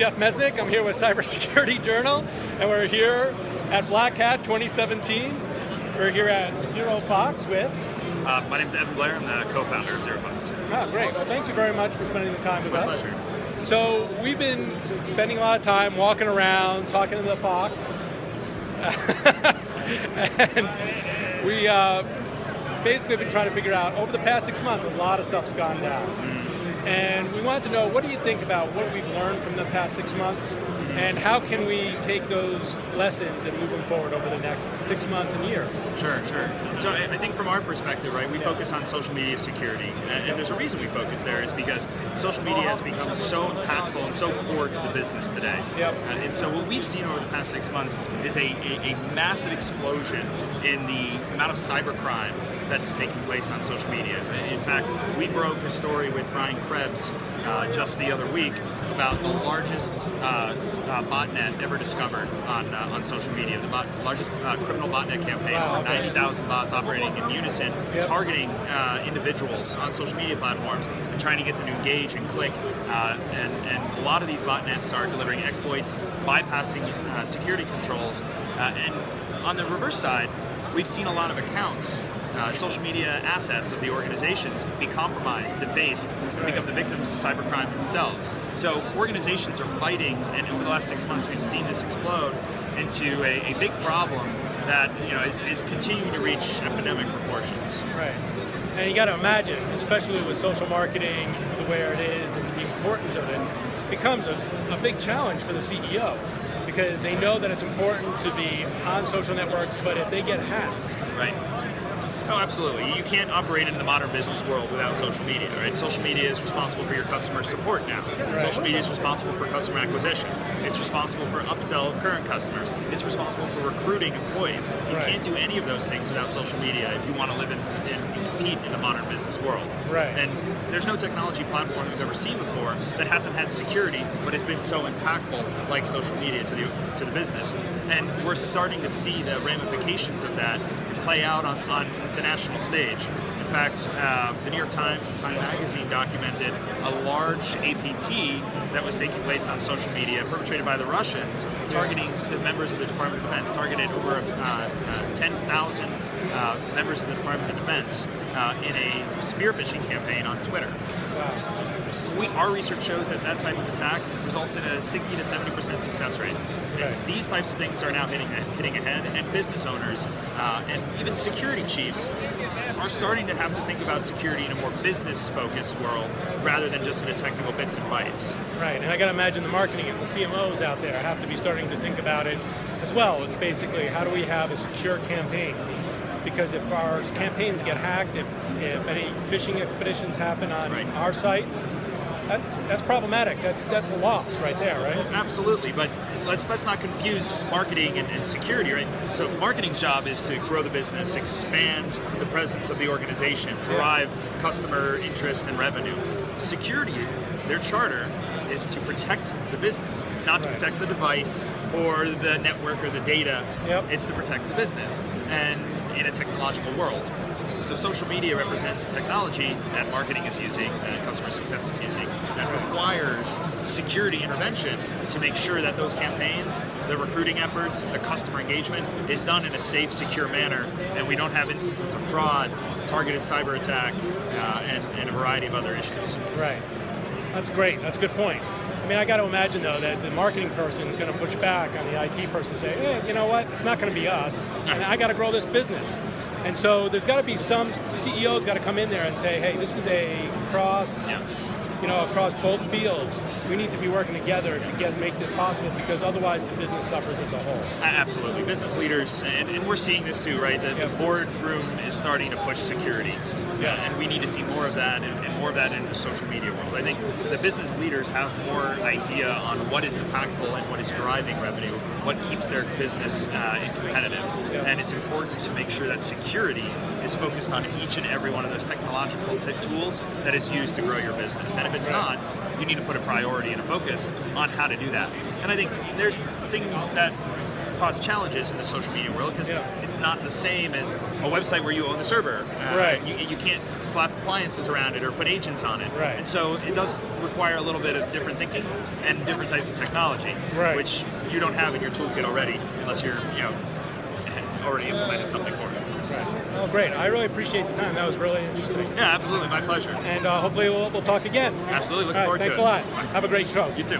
Jeff Mesnick. I'm here with Cybersecurity Journal, and we're here at Black Hat 2017. We're here at ZeroFox with... My name's Evan Blair. I'm the co-founder of ZeroFox. Ah, great. Well, thank you very much for spending the time with us. My pleasure. So we've been spending a lot of time walking around, talking to the Fox, and we basically have been trying to figure out, over the past 6 months, a lot of stuff's gone down. And we wanted to know, what do you think about what we've learned from the past 6 months, and how can we take those lessons and move them forward over the next 6 months and years? Sure. So I think from our perspective, right, we focus on social media security, and there's a reason we focus there is because social media has become so impactful and so core to the business today. Yep. And so what we've seen over the past 6 months is a massive explosion in the amount of cybercrime that's taking place on social media. In fact, we broke a story with Brian Krebs just the other week about the largest botnet ever discovered on social media. The largest criminal botnet campaign, over 90,000 bots operating in unison, targeting individuals on social media platforms and trying to get them to engage and click. And a lot of these botnets are delivering exploits, bypassing security controls. And on the reverse side, we've seen a lot of accounts, social media assets of the organizations be compromised, defaced, and become the victims of cybercrime themselves. So organizations are fighting, and over the last 6 months we've seen this explode into a big problem that is continuing to reach epidemic proportions. Right. And you got to imagine, especially with social marketing, the way it is, and the importance of it, becomes a big challenge for the CEO, because they know that it's important to be on social networks, but if they get hacked... Right. Oh, absolutely. You can't operate in the modern business world without social media, right? Social media is responsible for your customer support now. Right. Social media is responsible for customer acquisition. It's responsible for upsell of current customers. It's responsible for recruiting employees. You can't do any of those things without social media if you want to live and compete in the modern business world. Right. And there's no technology platform we've ever seen before that hasn't had security, but has been so impactful like social media to the business. And we're starting to see the ramifications of that play out on the national stage. In fact, the New York Times and Time Magazine documented a large APT that was taking place on social media, perpetrated by the Russians, targeting the members of the Department of Defense, targeted over 10,000 members of the Department of Defense in a spear phishing campaign on Twitter. Our research shows that type of attack results in a 60 to 70% success rate. Right. These types of things are now hitting ahead, and business owners and even security chiefs are starting to have to think about security in a more business-focused world rather than just in a technical bits and bytes. Right, and I got to imagine the marketing and the CMOs out there have to be starting to think about it as well. It's basically, how do we have a secure campaign? Because if our campaigns get hacked, if any phishing expeditions happen on our sites, that's problematic. That's a loss right there, right? Absolutely, but let's not confuse marketing and security, right? So marketing's job is to grow the business, expand the presence of the organization, drive customer interest and revenue. Security, their charter, is to protect the business, not to protect the device or the network or the data. It's to protect the business, and in a technological world. So social media represents technology that marketing is using, and customer success is using, that requires security intervention to make sure that those campaigns, the recruiting efforts, the customer engagement is done in a safe, secure manner, and we don't have instances of fraud, targeted cyber attack, and a variety of other issues. Right. That's great. That's a good point. I mean, I got to imagine, though, that the marketing person is going to push back on the IT person and say, hey, you know what, it's not going to be us, and I got to grow this business. And so there's got to be some CEO's got to come in there and say, hey, this is a cross, across both fields. We need to be working together to make this possible, because otherwise the business suffers as a whole. Absolutely. Business leaders, and we're seeing this too, right? The boardroom is starting to push security. And we need to see more of that, and more of that in the social media world. I think the business leaders have more idea on what is impactful and what is driving revenue, what keeps their business competitive. And it's important to make sure that security is focused on each and every one of those technological tools that is used to grow your business. And if it's not, you need to put a priority and a focus on how to do that. And I think there's things that cause challenges in the social media world because Yeah. it's not the same as a website where you own the server. Right. You can't slap appliances around it or put agents on it. Right. And so it does require a little bit of different thinking and different types of technology, Right. which you don't have in your toolkit already, unless you're already implemented something for it. Right. Oh, great. I really appreciate the time. That was really interesting. Yeah, absolutely, my pleasure. And hopefully we'll talk again. Absolutely, looking All right, forward thanks to a it. lot. Have a great show. You too.